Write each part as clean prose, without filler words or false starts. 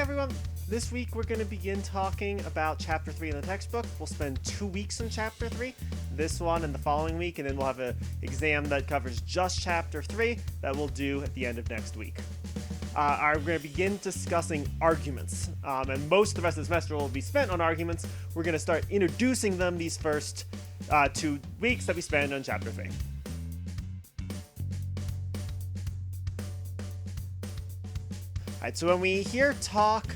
everyone. This week we're going to begin talking about Chapter 3 in the textbook. We'll spend 2 weeks in Chapter 3, this one and the following week, and then we'll have an exam that covers just Chapter 3 that we'll do at the end of next week. We're going to begin discussing arguments, and most of the rest of the semester will be spent on arguments. We're going to start introducing them these first 2 weeks that we spend on Chapter 3. Alright, so when we hear talk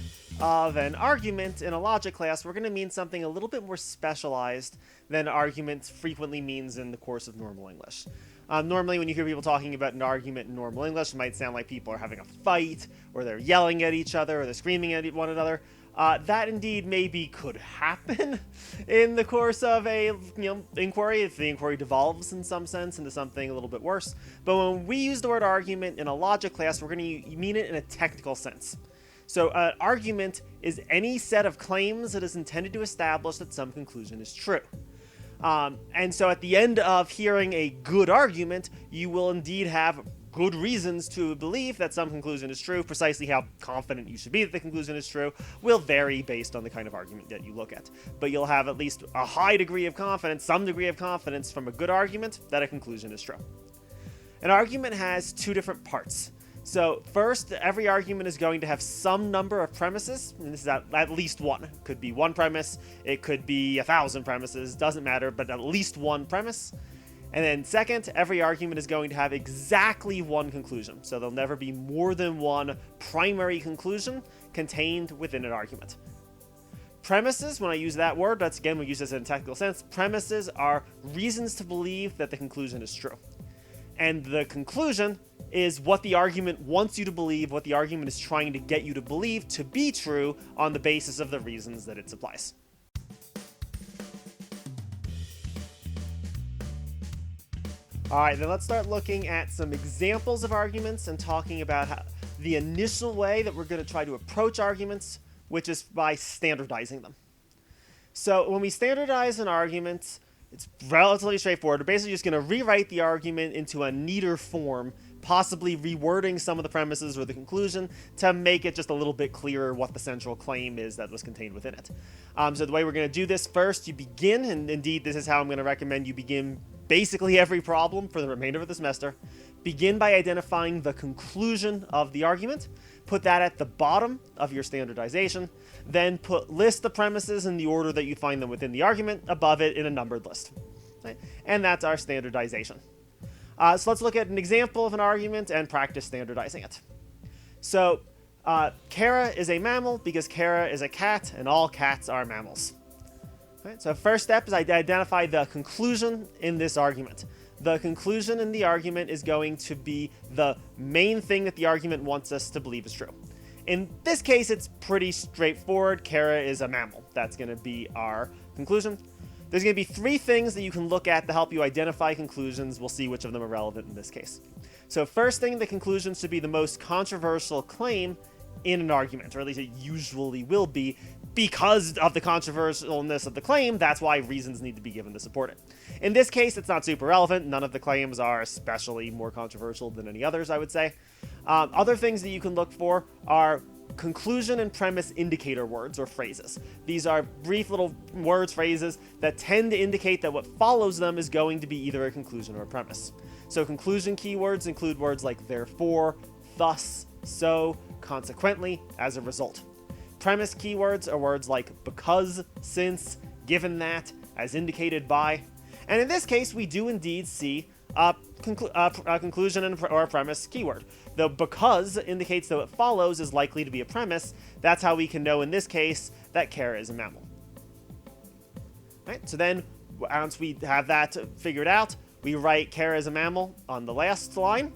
of an argument in a logic class, we're going to mean something a little bit more specialized than argument frequently means in the course of normal English. Normally, when you hear people talking about an argument in normal English, it might sound like people are having a fight, or they're yelling at each other, or they're screaming at one another. That indeed maybe could happen in the course of a inquiry, if the inquiry devolves in some sense into something a little bit worse. But when we use the word argument in a logic class, we're going to mean it in a technical sense. So an argument is any set of claims that is intended to establish that some conclusion is true. And so at the end of hearing a good argument, you will indeed have good reasons to believe that some conclusion is true. Precisely how confident you should be that the conclusion is true will vary based on the kind of argument that you look at. But you'll have at least a high degree of confidence, some degree of confidence from a good argument that a conclusion is true. An argument has two different parts. So first, every argument is going to have some number of premises, and this is at least one. It could be one premise, it could be 1,000 premises, doesn't matter, but at least one premise. And then second, every argument is going to have exactly one conclusion. So there'll never be more than one primary conclusion contained within an argument. Premises, when I use that word, that's again, we use this in a technical sense. Premises are reasons to believe that the conclusion is true. And the conclusion is what the argument wants you to believe, what the argument is trying to get you to believe to be true on the basis of the reasons that it supplies. Alright, then let's start looking at some examples of arguments and talking about how the initial way that we're going to try to approach arguments, which is by standardizing them. So when we standardize an argument, it's relatively straightforward. We're basically just going to rewrite the argument into a neater form, possibly rewording some of the premises or the conclusion to make it just a little bit clearer what the central claim is that was contained within it. So the way we're going to do this, first you begin, and indeed this is how I'm going to recommend you begin basically every problem for the remainder of the semester. Begin by identifying the conclusion of the argument, put that at the bottom of your standardization, then list the premises in the order that you find them within the argument, above it in a numbered list. Right? And that's our standardization. So let's look at an example of an argument and practice standardizing it. So Kara is a mammal because Kara is a cat and all cats are mammals. Right, so first step is identify the conclusion in this argument. The conclusion in the argument is going to be the main thing that the argument wants us to believe is true. In this case, it's pretty straightforward. Kara is a mammal. That's going to be our conclusion. There's going to be 3 things that you can look at to help you identify conclusions. We'll see which of them are relevant in this case. So first thing, the conclusion should be the most controversial claim in an argument, or at least it usually will be, because of the controversialness of the claim. That's why reasons need to be given to support it. In this case, it's not super relevant. None of the claims are especially more controversial than any others, I would say. Other things that you can look for are conclusion and premise indicator words or phrases. These are brief little words, phrases that tend to indicate that what follows them is going to be either a conclusion or a premise. So conclusion keywords include words like therefore, thus, so, consequently, as a result. Premise keywords are words like because, since, given that, as indicated by. And in this case, we do indeed see a conclusion or a premise keyword. The because indicates that what follows is likely to be a premise. That's how we can know in this case that Kara is a mammal. Right, so then once we have that figured out, we write Kara is a mammal on the last line.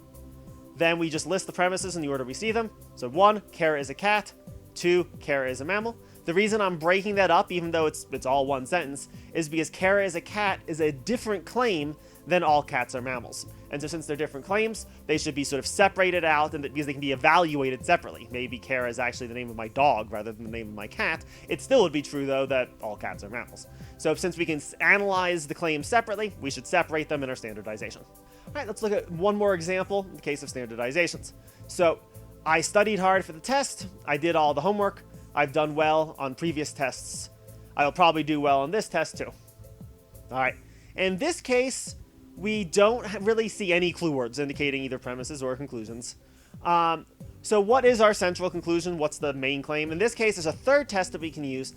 Then we just list the premises in the order we see them. So 1, Kara is a cat. 2, Kara is a mammal. The reason I'm breaking that up, even though it's all one sentence, is because Kara is a cat is a different claim than all cats are mammals. And so since they're different claims, they should be sort of separated out, and because they can be evaluated separately. Maybe Kara is actually the name of my dog rather than the name of my cat. It still would be true, though, that all cats are mammals. So since we can analyze the claims separately, we should separate them in our standardization. All right, let's look at one more example in the case of standardizations. So I studied hard for the test. I did all the homework. I've done well on previous tests. I'll probably do well on this test too. All right. In this case, we don't really see any clue words indicating either premises or conclusions. So what is our central conclusion? What's the main claim? In this case, there's a third test that we can use.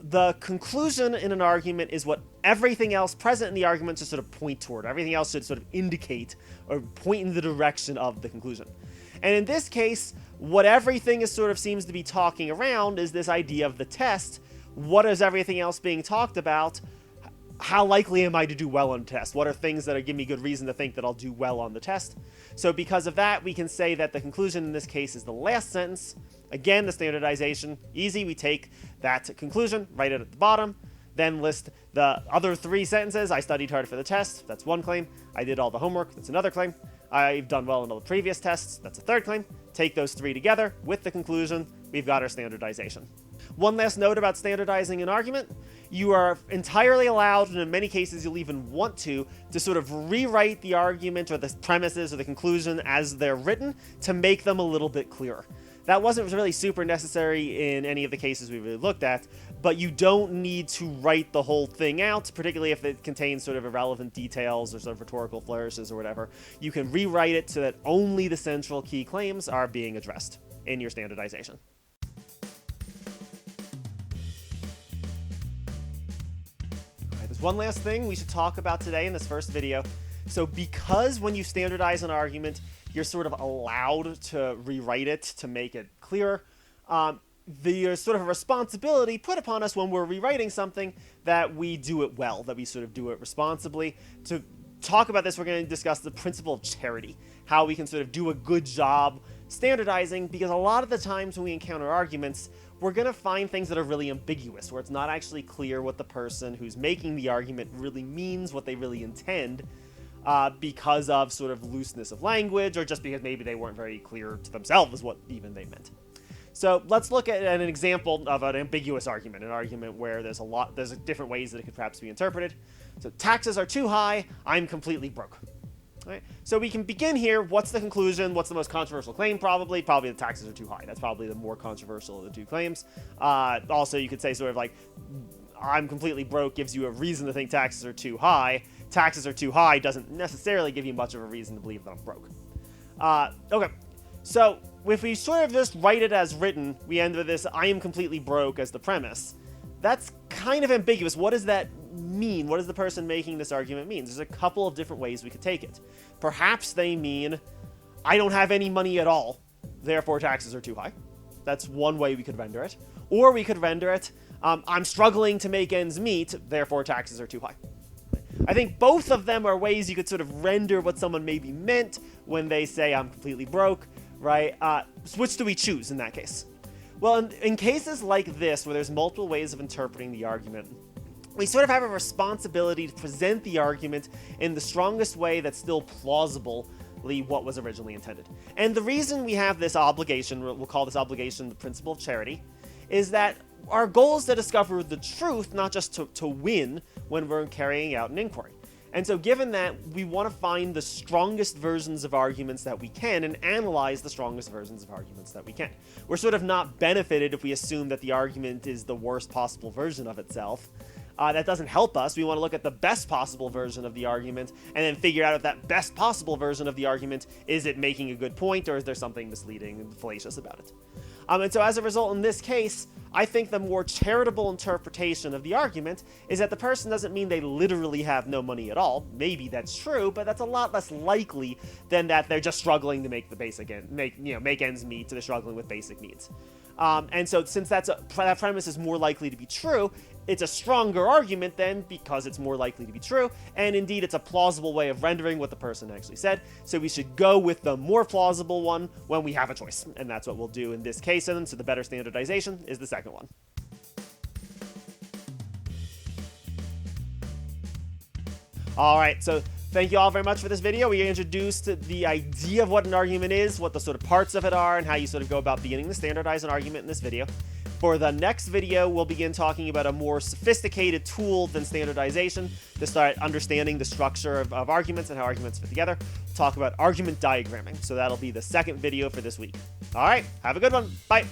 The conclusion in an argument is what everything else present in the argument should sort of point toward. Everything else should sort of indicate or point in the direction of the conclusion. And in this case, what everything is sort of seems to be talking around is this idea of the test. What is everything else being talked about? How likely am I to do well on the test? What are things that give me good reason to think that I'll do well on the test? So because of that, we can say that the conclusion in this case is the last sentence. Again, the standardization, easy. We take that conclusion, write it at the bottom, then list the other three sentences. I studied hard for the test. That's one claim. I did all the homework. That's another claim. I've done well in all the previous tests. That's a third claim. Take those three together with the conclusion. We've got our standardization. One last note about standardizing an argument. You are entirely allowed, and in many cases you'll even want to sort of rewrite the argument or the premises or the conclusion as they're written to make them a little bit clearer. That wasn't really super necessary in any of the cases we really looked at, but you don't need to write the whole thing out, particularly if it contains sort of irrelevant details or sort of rhetorical flourishes or whatever. You can rewrite it so that only the central key claims are being addressed in your standardization. There's one last thing we should talk about today in this first video. So because when you standardize an argument, you're sort of allowed to rewrite it to make it clearer, there's sort of a responsibility put upon us when we're rewriting something that we do it well, that we sort of do it responsibly. To talk about this, we're going to discuss the principle of charity, how we can sort of do a good job standardizing, because a lot of the times when we encounter arguments, we're going to find things that are really ambiguous, where it's not actually clear what the person who's making the argument really means, what they really intend, because of sort of looseness of language, or just because maybe they weren't very clear to themselves what even they meant. So let's look at an example of an ambiguous argument, an argument where there's different ways that it could perhaps be interpreted. So taxes are too high, I'm completely broke. Right? So we can begin here. What's the conclusion? What's the most controversial claim? Probably the taxes are too high. That's probably the more controversial of the two claims. Also, you could say sort of like, I'm completely broke gives you a reason to think taxes are too high. Taxes are too high doesn't necessarily give you much of a reason to believe that I'm broke. Okay, so if we sort of just write it as written, we end with this, I am completely broke as the premise. That's kind of ambiguous. What does that mean? What does the person making this argument mean? There's a couple of different ways we could take it. Perhaps they mean, I don't have any money at all, therefore taxes are too high. That's one way we could render it. Or we could render it, I'm struggling to make ends meet, therefore taxes are too high. I think both of them are ways you could sort of render what someone maybe meant when they say I'm completely broke, right? Which do we choose in that case? Well, in cases like this, where there's multiple ways of interpreting the argument, we sort of have a responsibility to present the argument in the strongest way that's still plausibly what was originally intended. And the reason we have this obligation, we'll call this obligation the principle of charity, is that our goal is to discover the truth, not just to win when we're carrying out an inquiry. And so given that, we want to find the strongest versions of arguments that we can and analyze the strongest versions of arguments that we can. We're sort of not benefited if we assume that the argument is the worst possible version of itself. That doesn't help us. We want to look at the best possible version of the argument and then figure out if that best possible version of the argument, is it making a good point, or is there something misleading and fallacious about it? And so as a result, in this case, I think the more charitable interpretation of the argument is that the person doesn't mean they literally have no money at all. Maybe that's true, but that's a lot less likely than that they're just struggling to make the basic make ends meet, so they're struggling with basic needs. And so since that premise is more likely to be true, it's a stronger argument then because it's more likely to be true, and indeed it's a plausible way of rendering what the person actually said, so we should go with the more plausible one when we have a choice, and that's what we'll do in this case, and so the better standardization is the second one. Alright, so Thank you all very much for this video. We introduced the idea of what an argument is, what the sort of parts of it are, and how you sort of go about beginning to standardize an argument in this video. For the next video, we'll begin talking about a more sophisticated tool than standardization to start understanding the structure of arguments and how arguments fit together. We'll talk about argument diagramming. So that'll be the second video for this week. All right, have a good one. Bye.